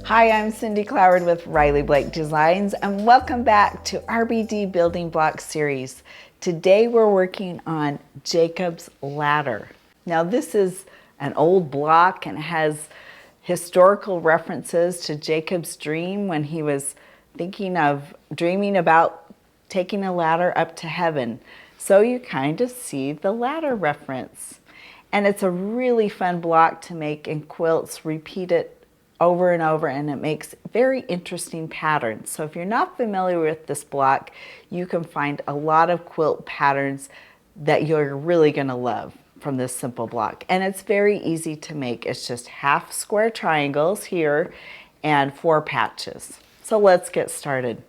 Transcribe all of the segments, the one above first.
Hi, I'm Cindy Cloward with Riley Blake Designs, and welcome back to RBD Building Blocks series. Today we're working on Jacob's Ladder. Now this is an old block and has historical references to Jacob's dream when he was dreaming about taking a ladder up to heaven. So you kind of see the ladder reference. And it's a really fun block to make, and quilts repeat it over and over, and it makes very interesting patterns. So if you're not familiar with this block, you can find a lot of quilt patterns that you're really going to love from this simple block. And it's very easy to make. It's just half square triangles here and 4 patches. So let's get started.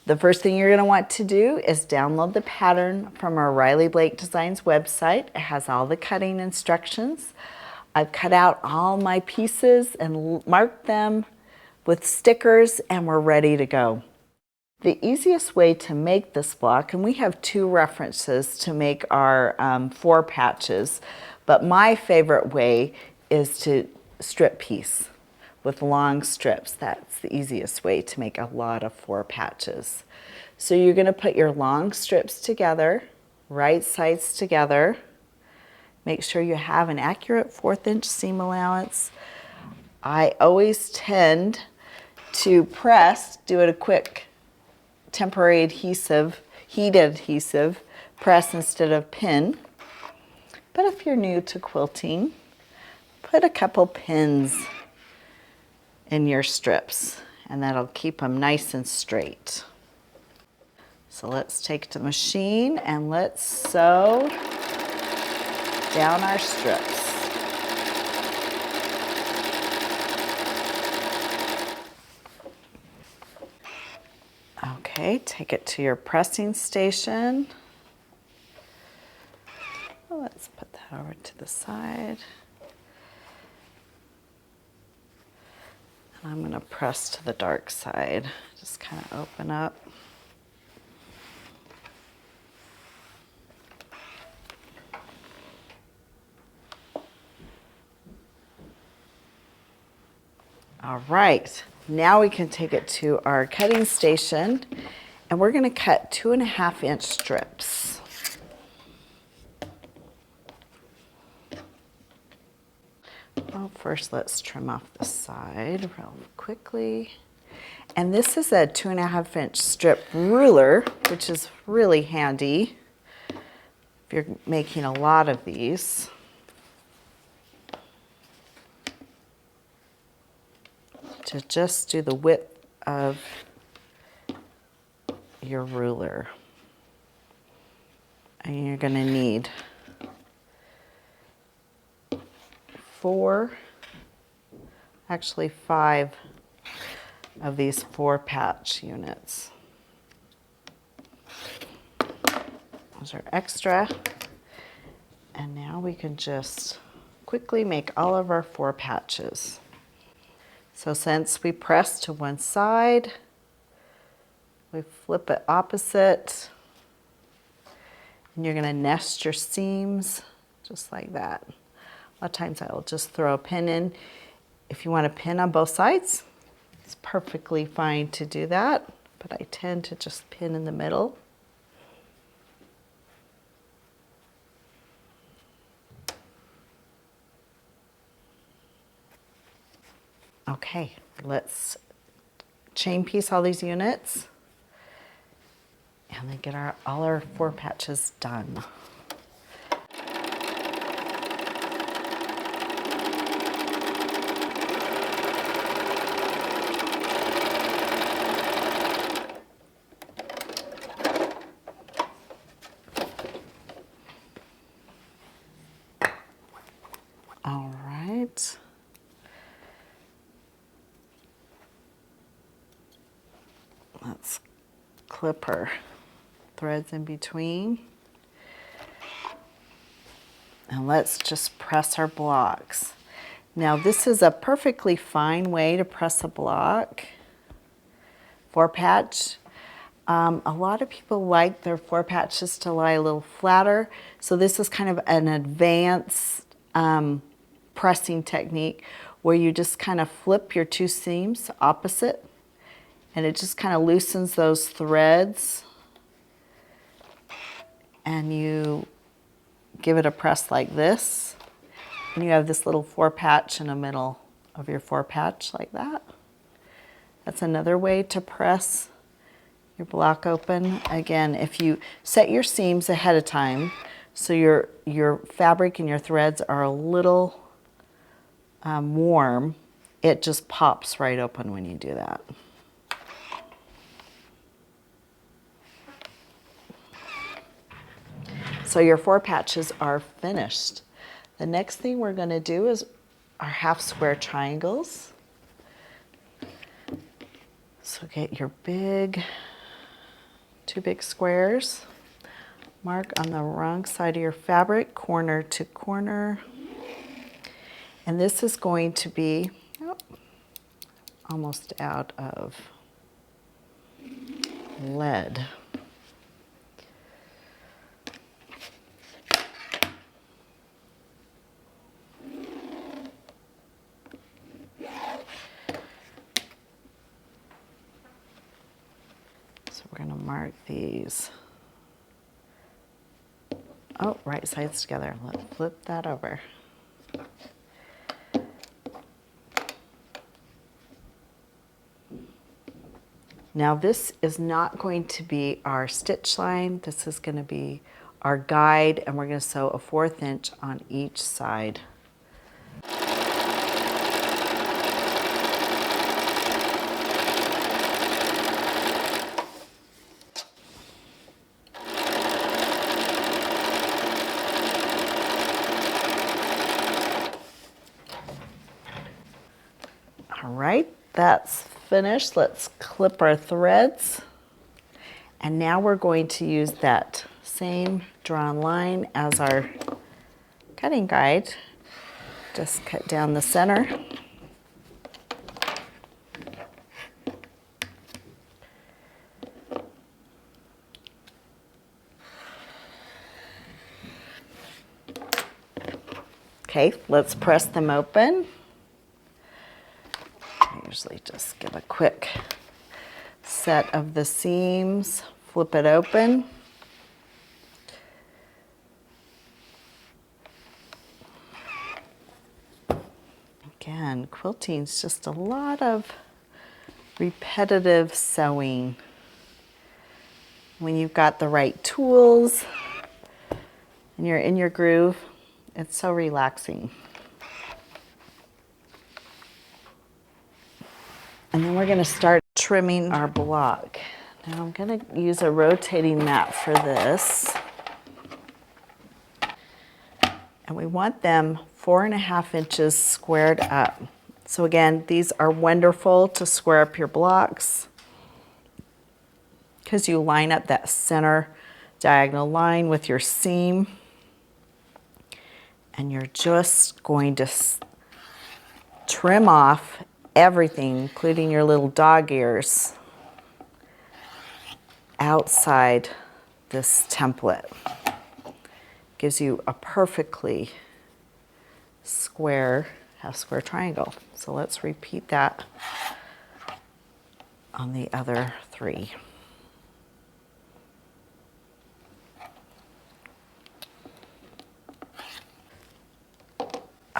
The first thing you're going to want to do is download the pattern from our Riley Blake Designs website. It has all the cutting instructions. I've cut out all my pieces and marked them with stickers, and we're ready to go. The easiest way to make this block, and we have 2 references to make our 4 patches, but my favorite way is to strip piece with long strips. That's the easiest way to make a lot of 4 patches. So you're going to put your long strips together, right sides together. Make sure you have an accurate 1/4 inch seam allowance. I always tend to do it a quick temporary adhesive, heat adhesive, press instead of pin. But if you're new to quilting, put a couple pins in your strips, and that'll keep them nice and straight. So let's take the machine and let's sew down our strips. Okay, take it to your pressing station. Let's put that over to the side. And I'm going to press to the dark side. Just kind of open up. All right, now we can take it to our cutting station, and we're going to cut 2.5 inch strips. Well, first let's trim off the side real quickly. And this is a 2.5 inch strip ruler, which is really handy if you're making a lot of these. To just do the width of your ruler. And you're going to need 5 of these 4 patch units. Those are extra. And now we can just quickly make all of our 4 patches. So since we press to one side, we flip it opposite, and you're going to nest your seams just like that. A lot of times I'll just throw a pin in. If you want a pin on both sides, it's perfectly fine to do that, but I tend to just pin in the middle. Okay, let's chain piece all these units and then get all our 4 patches done. All right. Let's clip our threads in between. And let's just press our blocks. Now this is a perfectly fine way to press a block. 4 patch. A lot of people like their 4 patches to lie a little flatter. So this is kind of an advanced pressing technique where you just kind of flip your two seams opposite, and it just kind of loosens those threads, and you give it a press like this, and you have this little 4-patch in the middle of your 4-patch like that. That's another way to press your block open. Again, if you set your seams ahead of time so your fabric and your threads are a little warm, it just pops right open when you do that. So your 4 patches are finished. The next thing we're going to do is our half square triangles. So get your two big squares, mark on the wrong side of your fabric, corner to corner. And this is going to be almost out of lead. So we're going to mark these. Oh, right sides together. Let's flip that over. Now this is not going to be our stitch line. This is going to be our guide, and we're going to sew a 1/4 inch on each side. All right, that's finished. Let's clip our threads. And now we're going to use that same drawn line as our cutting guide. Just cut down the center. Okay, let's press them open. I usually just give a quick set of the seams, flip it open. Again, quilting is just a lot of repetitive sewing. When you've got the right tools and you're in your groove, it's so relaxing. And then we're going to start trimming our block. Now I'm going to use a rotating mat for this. And we want them 4.5 inches squared up. So again, these are wonderful to square up your blocks because you line up that center diagonal line with your seam. And you're just going to trim off everything, including your little dog ears, outside this template. Gives you a perfectly square, half square triangle. So let's repeat that on the other 3.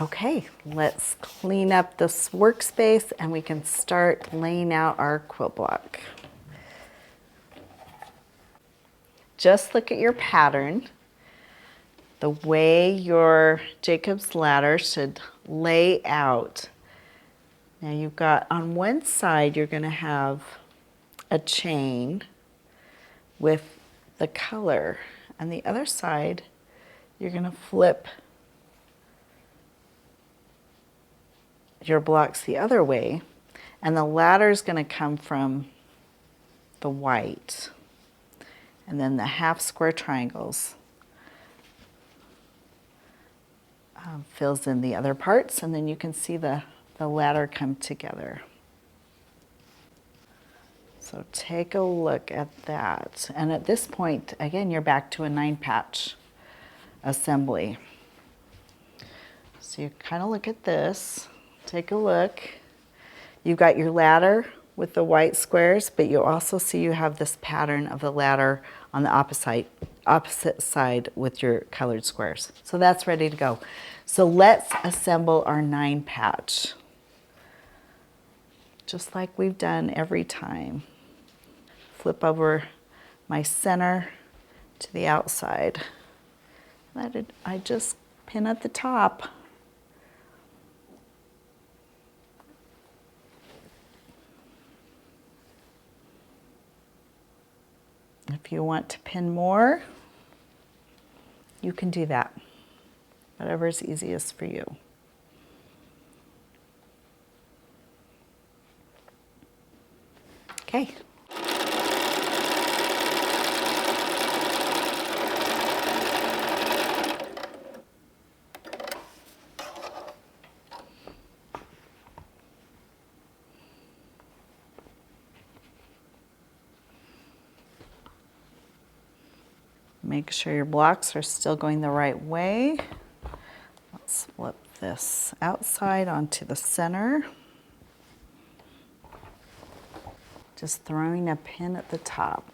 Okay, let's clean up this workspace and we can start laying out our quilt block. Just look at your pattern. The way your Jacob's ladder should lay out. Now you've got on one side, you're going to have a chain with the color. On the other side, you're going to flip your blocks the other way, and the ladder is going to come from the white, and then the half square triangles fills in the other parts, and then you can see the ladder come together. So take a look at that, and at this point again you're back to a 9-patch assembly. So you kind of look at this. take a look. You've got your ladder with the white squares, but you'll also see you have this pattern of the ladder on the opposite side with your colored squares. So that's ready to go. So let's assemble our 9 patch, just like we've done every time. Flip over my center to the outside. I just pin at the top. If you want to pin more, you can do that. Whatever is easiest for you. Okay. Make sure your blocks are still going the right way. Let's flip this outside onto the center. Just throwing a pin at the top.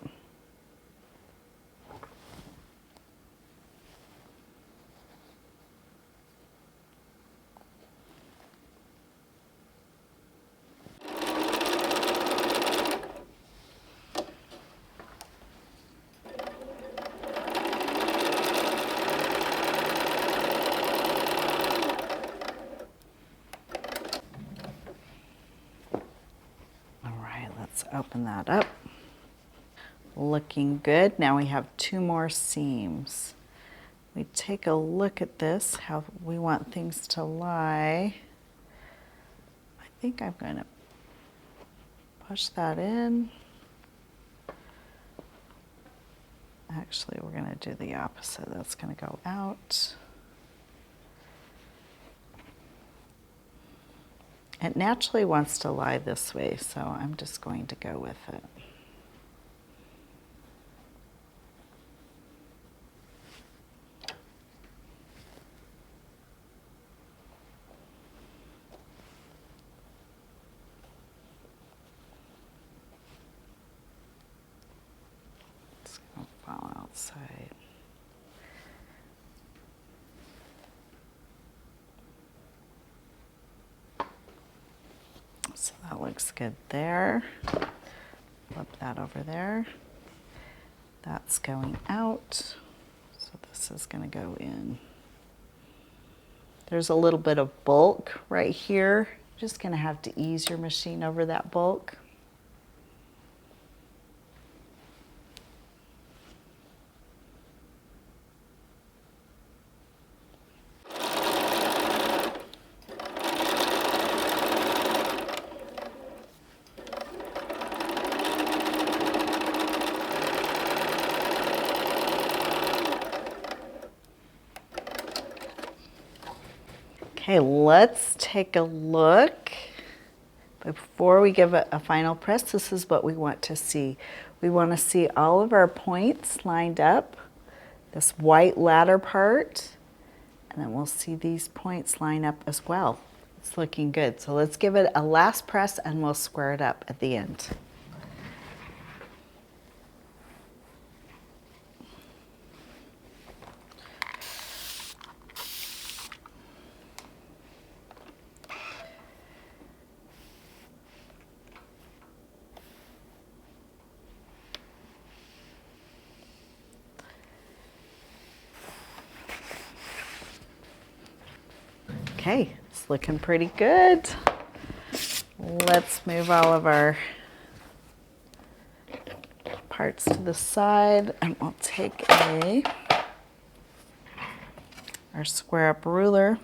Let's open that up. Looking good. Now we have 2 more seams. We take a look at this, how we want things to lie. I think I'm going to push that in. Actually, we're going to do the opposite. That's going to go out. It naturally wants to lie this way, so I'm just going to go with it. It's going to fall outside. So that looks good there. Flip that over there. That's going out. So this is going to go in. There's a little bit of bulk right here. Just going to have to ease your machine over that bulk. Okay, let's take a look. Before we give it a final press, this is what we want to see. We want to see all of our points lined up, this white ladder part, and then we'll see these points line up as well. It's looking good. So let's give it a last press and we'll square it up at the end. Okay, it's looking pretty good. Let's move all of our parts to the side and we'll take our square up ruler.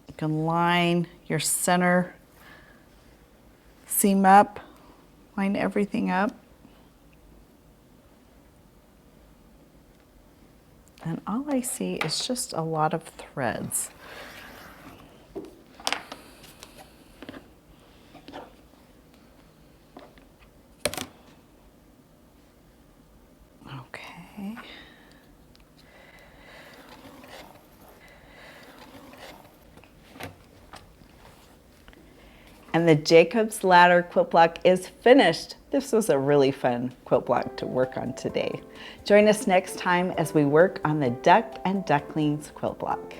You can line your center seam up, line everything up. And all I see is just a lot of threads. Okay. And the Jacob's Ladder quilt block is finished. This was a really fun quilt block to work on today. Join us next time as we work on the Duck and Ducklings quilt block.